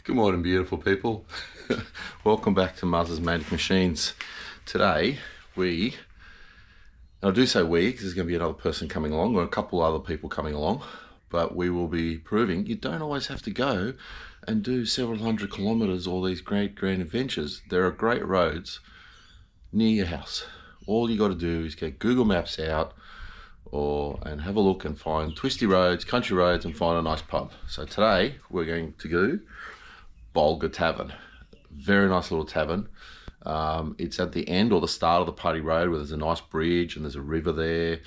Good morning, beautiful people. Welcome back to Mother's Magic Machines. Today, and I do say we, because there's going to be another person coming along, or a couple other people coming along, but we will be proving you don't always have to go and do several hundred kilometres, all these great grand adventures. There are great roads near your house. All you got to do is get Google Maps out, and have a look and find twisty roads, country roads, and find a nice pub. So today we're going to go Bulga Tavern. Very nice little tavern. It's at the end or the start of the Putty Road where there's a nice bridge and there's a river there,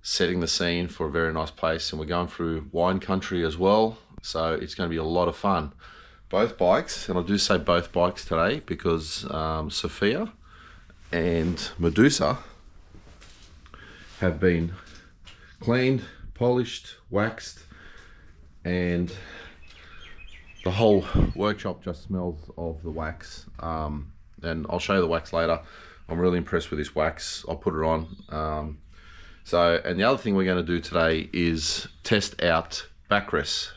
setting the scene for a very nice place. And we're going through wine country as well, so it's going to be a lot of fun. Both bikes, and I do say both bikes today because Sophia and Medusa have been cleaned, polished, waxed, and the whole workshop just smells of the wax. And I'll show you the wax later. I'm really impressed with this wax. I'll put it on. And the other thing we're going to do today is test out backrests.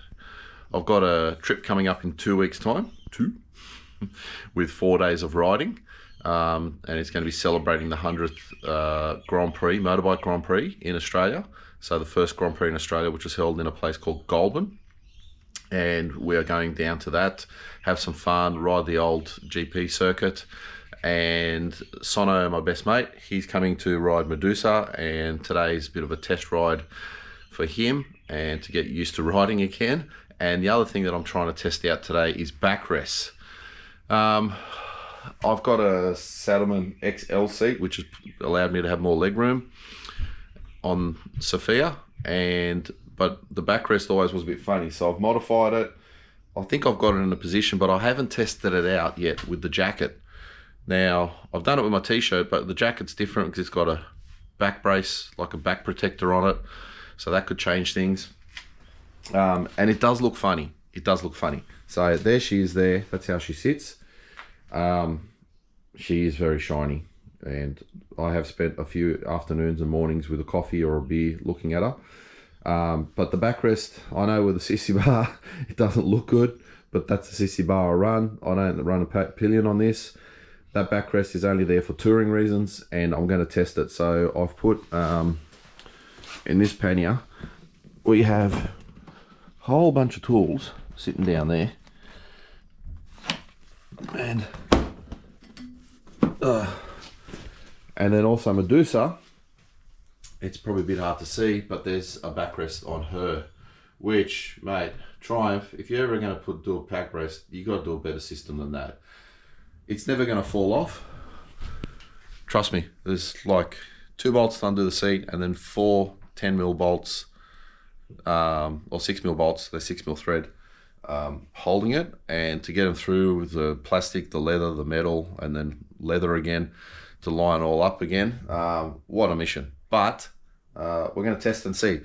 I've got a trip coming up in 2 weeks' time, with 4 days of riding. And it's going to be celebrating the 100th Grand Prix, motorbike Grand Prix in Australia. So the first Grand Prix in Australia, which was held in a place called Goulburn. And we are going down to that, have some fun, ride the old GP circuit. And Sono, my best mate, he's coming to ride Medusa, and today's a bit of a test ride for him and to get used to riding again. And the other thing that I'm trying to test out today is backrests. I've got a Saddleman XL seat, which has allowed me to have more leg room on Sophia, but the backrest always was a bit funny, so I've modified it. I think I've got it in a position, but I haven't tested it out yet with the jacket. Now, I've done it with my t-shirt, but the jacket's different because it's got a back brace, like a back protector on it, so that could change things. And it does look funny. It does look funny. So there she is there. That's how she sits. She is very shiny, and I have spent a few afternoons and mornings with a coffee or a beer looking at her. But the backrest, I know with the sissy bar, it doesn't look good, but that's the sissy bar I run. I don't run a pillion on this. That backrest is only there for touring reasons, and I'm going to test it. So I've put, in this pannier, we have a whole bunch of tools sitting down there. And then also Medusa, it's probably a bit hard to see, but there's a backrest on her, which, mate, Triumph, if you're ever going to do a backrest, you got to do a better system than that. It's never going to fall off. Trust me, there's like 2 bolts to undo the seat and then 4 10mm bolts, or 6mm bolts, they're 6mm thread, holding it, and to get them through with the plastic, the leather, the metal, and then leather again to line all up again. What a mission. But we're going to test and see.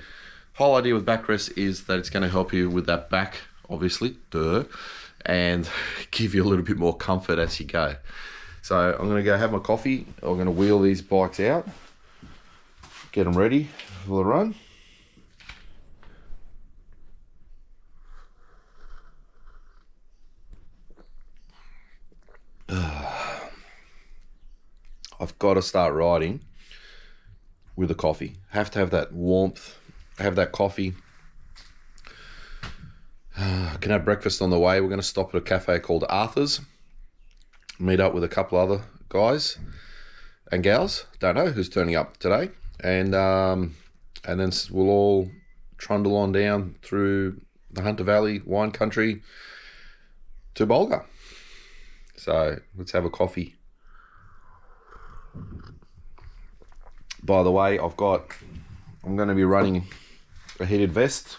Whole idea with backrest is that it's going to help you with that back, obviously, and give you a little bit more comfort as you go. So I'm going to go have my coffee. I'm going to wheel these bikes out, get them ready for the run. I've got to start riding with a coffee. Have to have that warmth, have that coffee. Can have breakfast on the way. We're going to stop at a cafe called Arthur's, meet up with a couple other guys and gals, don't know who's turning up today, and then we'll all trundle on down through the Hunter Valley wine country to Bulga. So let's have a coffee. By the way, I'm going to be running a heated vest.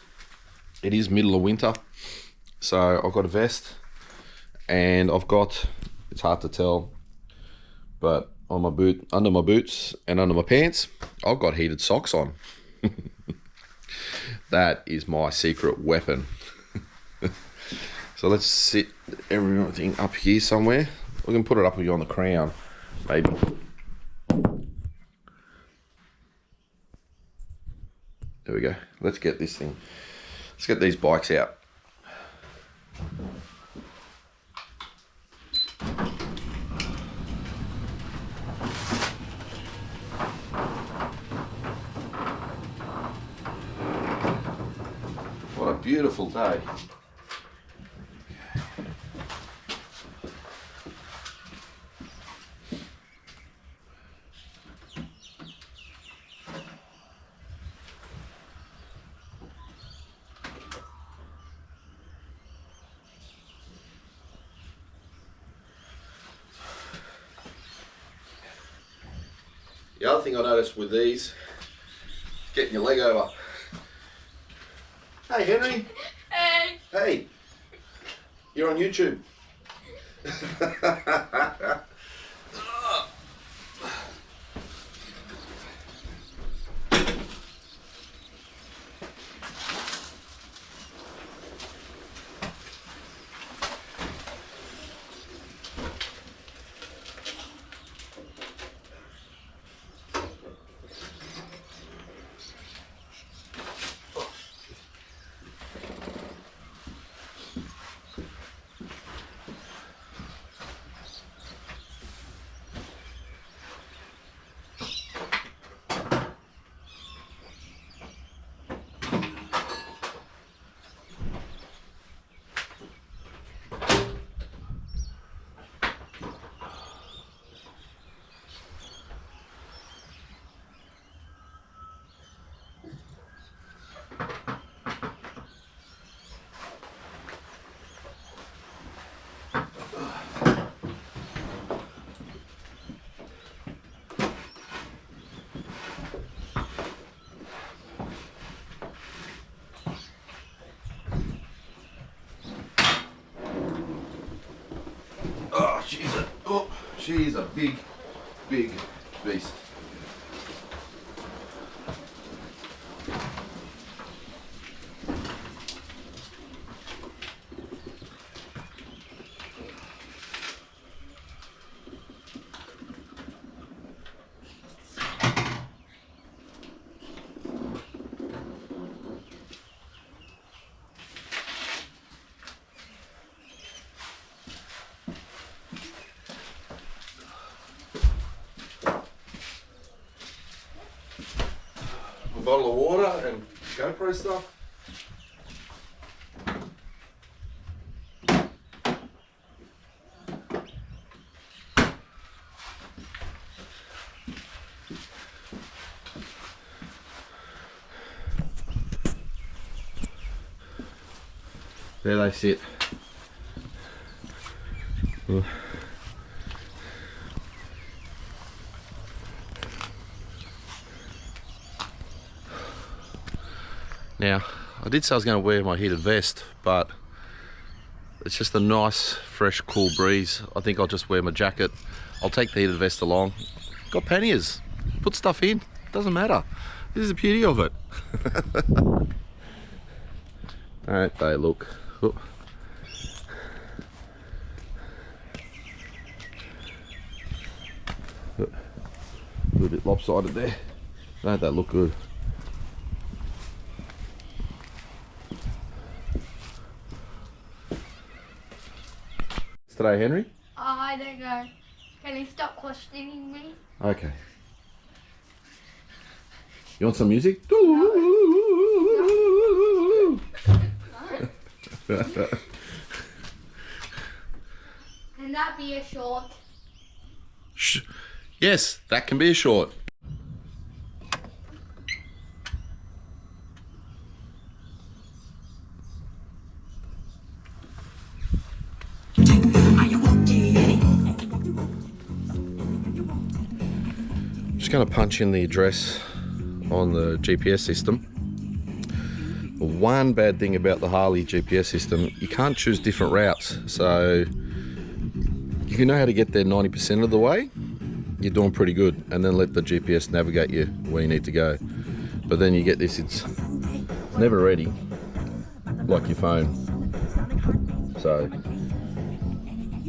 It is middle of winter, so I've got a vest, and it's hard to tell, but on my under my boots and under my pants, I've got heated socks on. That is my secret weapon. So let's sit everything up here somewhere. We can put it up here on the crown, maybe. There we go. Let's get this thing. Let's get these bikes out. beautiful day. The other thing I noticed with these, getting your leg over. Hey Henry. Hey. Hey. You're on YouTube. She's a big, big beast. A bottle of water and GoPro stuff. There they sit. Now, I did say I was going to wear my heated vest, but it's just a nice, fresh, cool breeze. I think I'll just wear my jacket. I'll take the heated vest along. Got panniers. Put stuff in. Doesn't matter. This is the beauty of it. Alright, they look. Oh. A little bit lopsided there. Don't they look good? Today, Henry? I don't know. Can you stop questioning me? Okay. You want some music? Can that be a short? Yes, that can be a short. Just going to punch in the address on the GPS system. One bad thing about the Harley GPS system, you can't choose different routes. So if you know how to get there 90% of the way, you're doing pretty good, and then let the GPS navigate you where you need to go. But then you get this, it's never ready, like your phone. So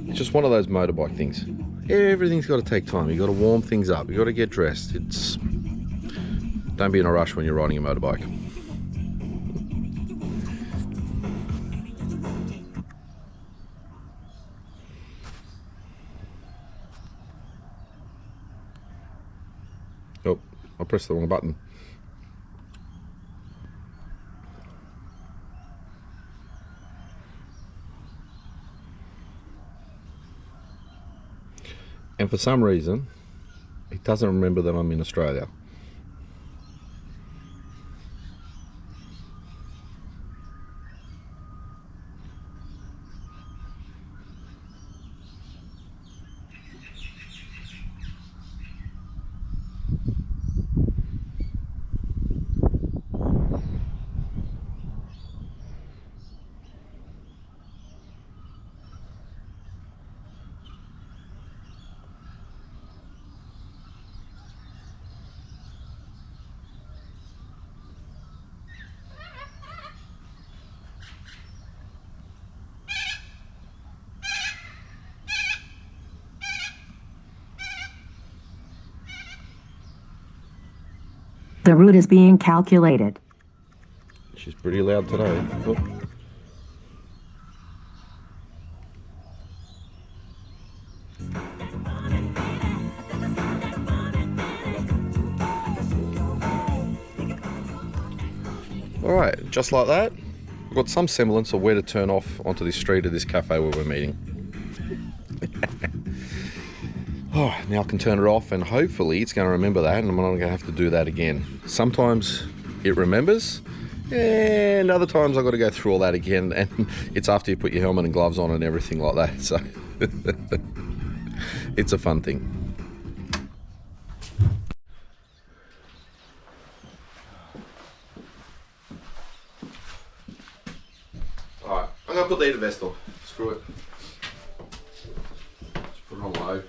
it's just one of those motorbike things. Everything's got to take time. You got to warm things up. You got to get dressed. Don't be in a rush when you're riding a motorbike. Oh, I pressed the wrong button. And for some reason, it doesn't remember that I'm in Australia. The route is being calculated. She's pretty loud today. Oh. Alright, just like that, I've got some semblance of where to turn off onto this street of this cafe where we're meeting. Oh, now I can turn it off and hopefully it's going to remember that and I'm not going to have to do that again. Sometimes it remembers and other times I've got to go through all that again, and it's after you put your helmet and gloves on and everything like that, so it's a fun thing. Alright, I'm going to put the heater vest on. Screw it. Just put it on low.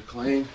Clean.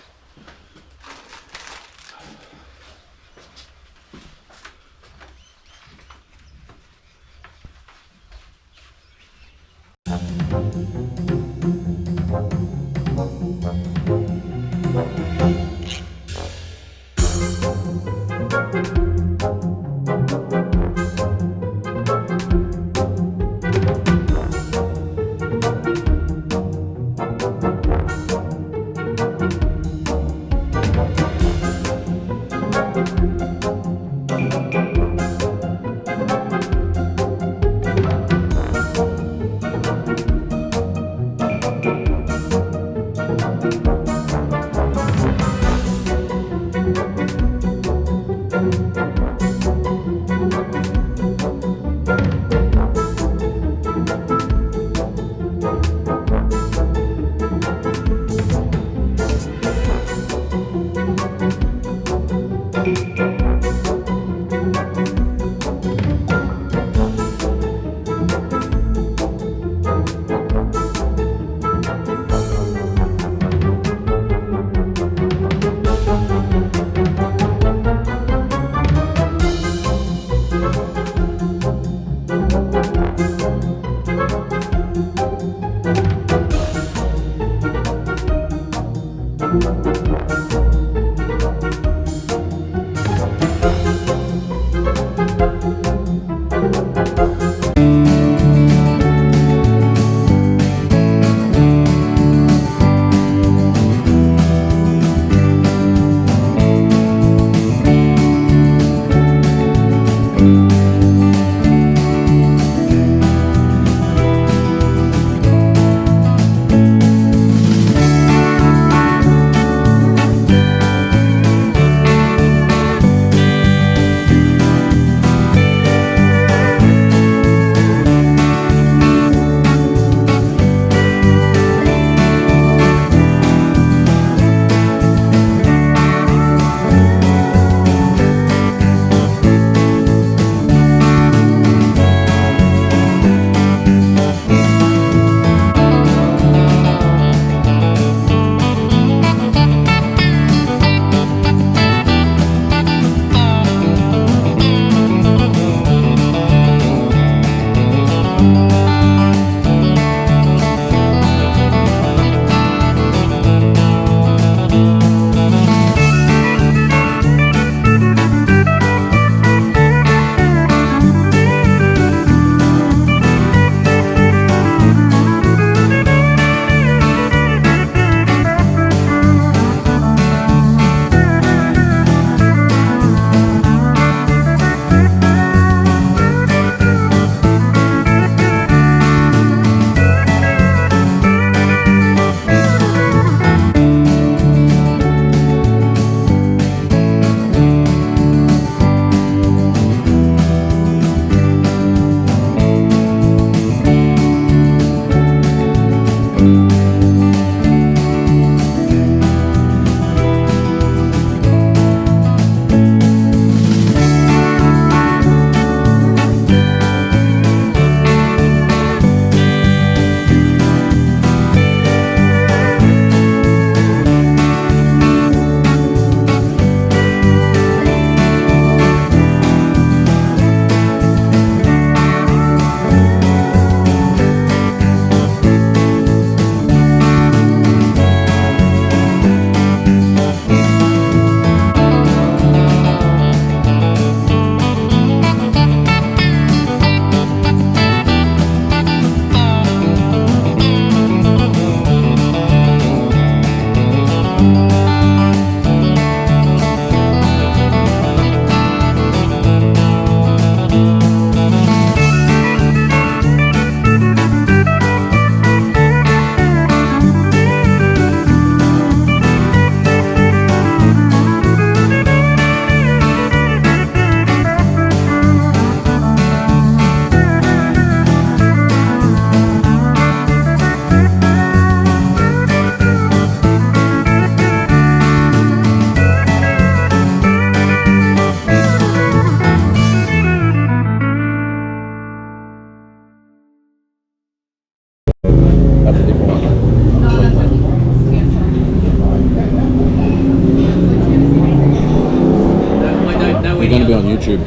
YouTube.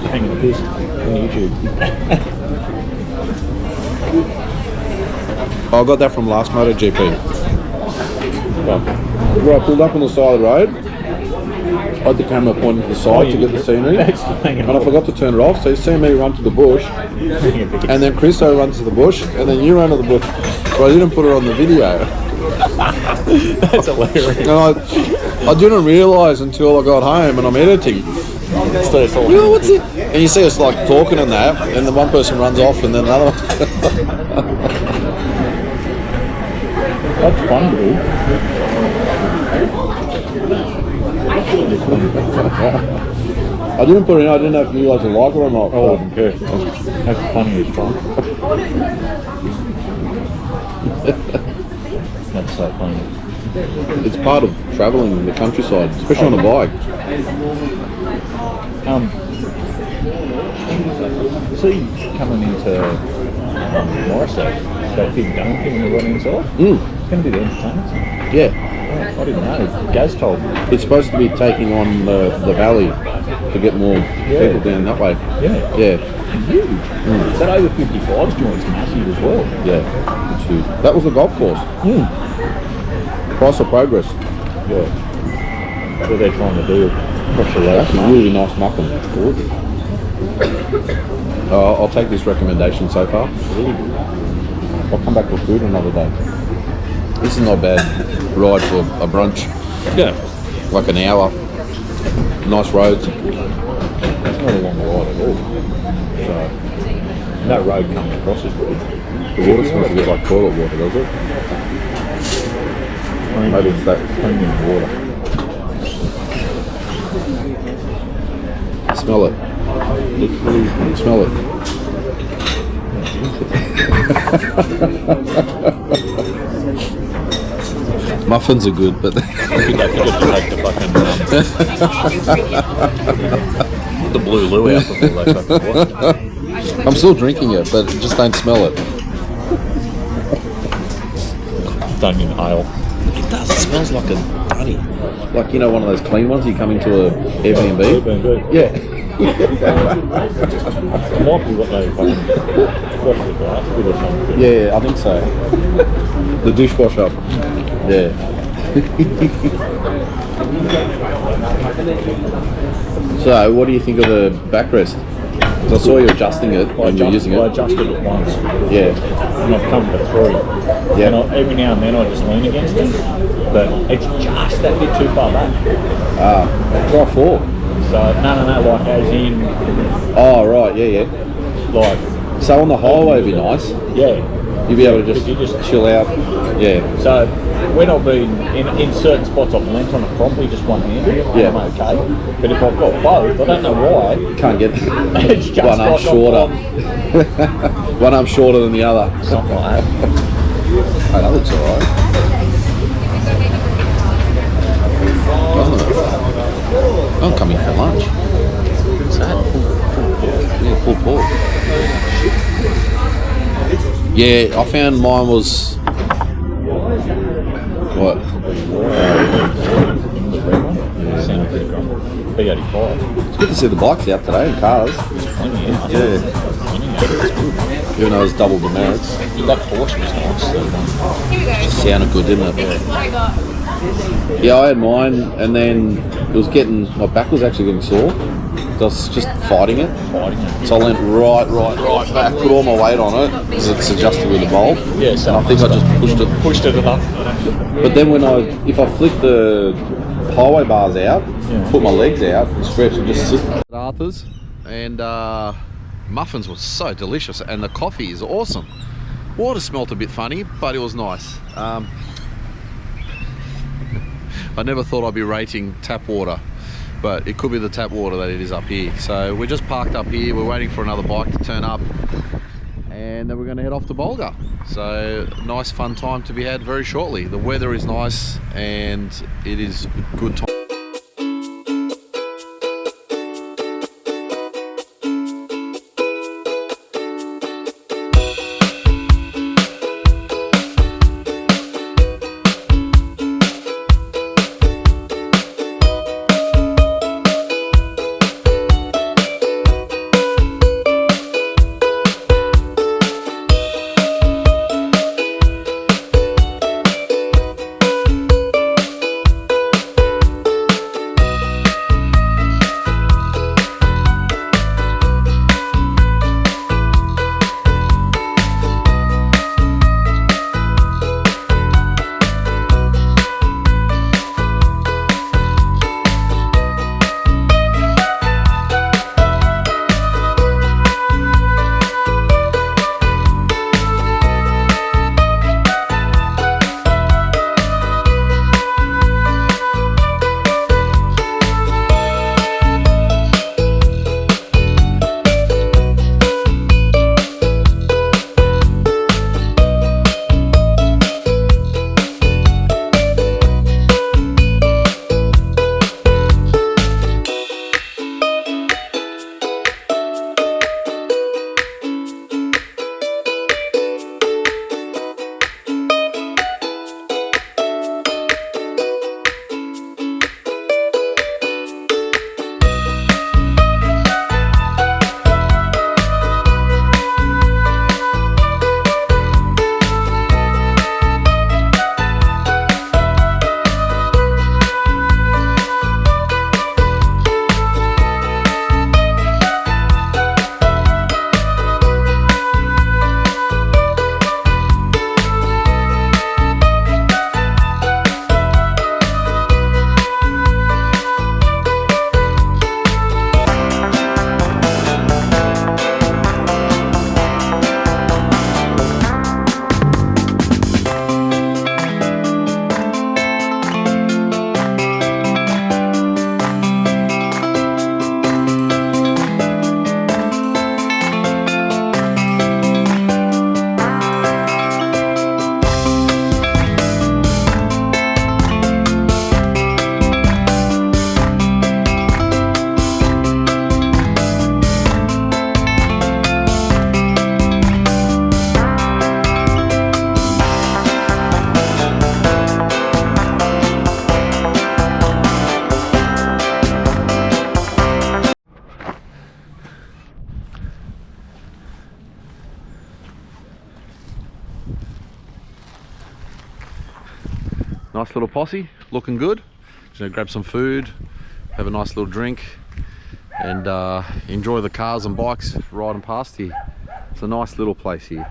Hanging a piss on YouTube. I got that from last MotoGP. Where I pulled up on the side of the road, I had the camera pointing to the side to get the scenery, and I forgot to turn it off, so you see me run to the bush, and then Christo runs to the bush, and then you run to the bush, but I didn't put it on the video. That's hilarious. And I didn't realise until I got home and I'm editing. So it's all What's it? And you see us like talking and that, and then one person runs off and then another one. That's fun, dude. I didn't put it in, I didn't know if you guys would like it or not. Oh, I don't care. That's funny as fun. That's so funny. It's part of travelling in the countryside, especially on a bike. See, coming into Morrisdale, that big gun thing we're running inside, it's going to be the entertainment. Yeah. I didn't know. Gaz told me. It's supposed to be taking on the valley to get more people down that way. Yeah. Yeah. Huge. That over 55s joint's massive as well. Yeah. It's huge. That was the golf course. Price of progress. Yeah. What they're trying to do. That's a really nice muffin. I'll take this recommendation so far. I'll come back for food another day. This is not bad ride for a brunch. Yeah. Like an hour. Nice roads. It's not a long ride at all. So, that road coming across is good. The water smells a bit like toilet water, does it? Maybe it's that Premium water. Smell it. Literally smell it. Muffins are good, but I forgot to take the fucking the blue loo out before they cut the water. I'm still drinking it, but just don't smell it. Don't inhale. It does. It smells like a bunny. Like, you know, one of those clean ones you come into a Airbnb? Airbnb. Yeah. It might be what they fucking wash the glass with or something. Yeah, I think so. The dishwasher. Yeah. So, what do you think of the backrest? Because I saw you adjusting it when you're using it. I adjusted it once. Yeah. And I've come to 3. Yeah. And every now and then I just lean against it. But it's just that bit too far back. Try 4. So, no, like as in... Oh, right, yeah. Like... So on the highway would be nice. Yeah. You'd be able to just chill out. Yeah. So, when I've been in certain spots, I've leant on it properly, just one hand. Yeah. I'm okay. But if I've got both, I don't know why. Can't get It's just one arm like shorter. One arm shorter than the other. Something like that. Oh, that looks alright. Doesn't it? I'm coming for lunch. What's that? Yeah, pulled pork. Yeah, I found mine was... What? Sounded pretty grumpy. B85. It's good to see the bikes out today and cars. Plenty, yeah. Even though it's double the merits. That Porsche was nice. Here we go. Sounded good, didn't it? I got. Yeah, I had mine, and then it was getting... My back was actually getting sore. So I was just fighting it. So I went right back, put all my weight on it, because it's adjusted with the bowl. Yeah, so and I think I just pushed it enough. But then if I flick the highway bars out, put my legs out, and stretch and just sit. Arthur's, and muffins were so delicious, and the coffee is awesome. Water smelt a bit funny, but it was nice. I never thought I'd be rating tap water, but it could be the tap water that it is up here. So we're just parked up here, we're waiting for another bike to turn up, and then we're going to head off to Bulga. So nice fun time to be had very shortly. The weather is nice and it is good time. Nice little posse, looking good. Just gonna grab some food, have a nice little drink, and enjoy the cars and bikes riding past here. It's a nice little place here.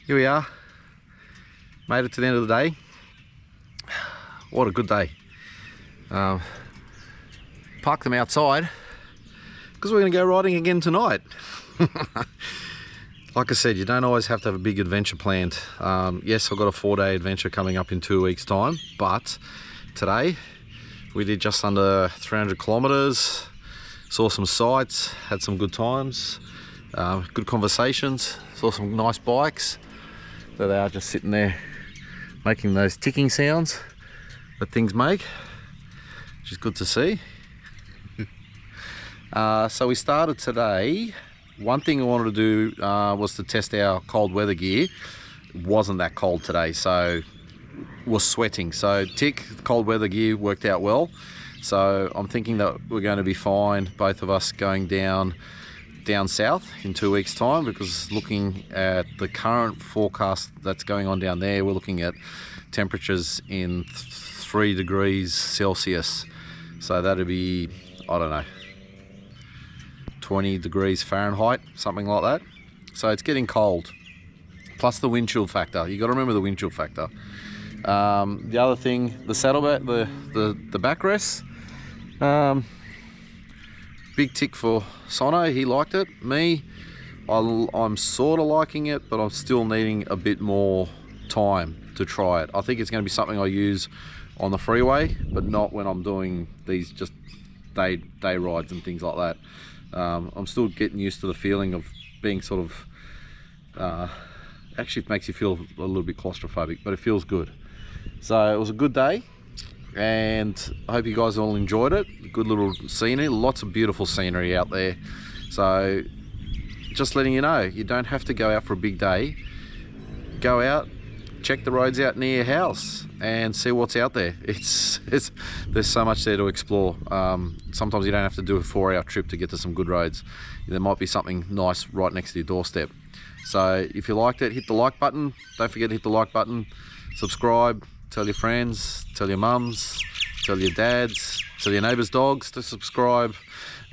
Here we are, made it to the end of the day. What a good day. Park them outside because we're going to go riding again tonight. Like I said, you don't always have to have a big adventure planned. Yes, I've got a 4-day adventure coming up in 2 weeks' time, but today we did just under 300 kilometers, saw some sights, had some good times, good conversations, saw some nice bikes. There they are, just sitting there making those ticking sounds that things make, which is good to see. So we started today. One thing I wanted to do was to test our cold weather gear. It wasn't that cold today, so was sweating. So tick, the cold weather gear worked out well. So I'm thinking that we're going to be fine, both of us going down south in 2 weeks' time, because looking at the current forecast that's going on down there, we're looking at temperatures in 3 degrees Celsius. So that'd be, I don't know, 20 degrees Fahrenheit, something like that. So it's getting cold. Plus the wind chill factor. You got to remember the wind chill factor. The other thing, the saddleback, the backrests. Big tick for Sono. He liked it. Me, I'm sort of liking it, but I'm still needing a bit more time to try it. I think it's going to be something I use on the freeway, but not when I'm doing these just day rides and things like that. I'm still getting used to the feeling of being sort of, actually it makes you feel a little bit claustrophobic, but it feels good. So it was a good day, and I hope you guys all enjoyed it. Good little scenery, lots of beautiful scenery out there. So just letting you know, you don't have to go out for a big day. Go out, check the roads out near your house and see what's out there. There's so much there to explore. Sometimes you don't have to do a 4-hour trip to get to some good roads. There might be something nice right next to your doorstep. So if you liked it, hit the like button. Don't forget to hit the like button. Subscribe, tell your friends, tell your mums, tell your dads, tell your neighbours' dogs to subscribe,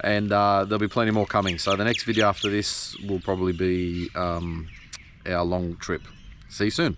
and there'll be plenty more coming. So the next video after this will probably be our long trip. See you soon.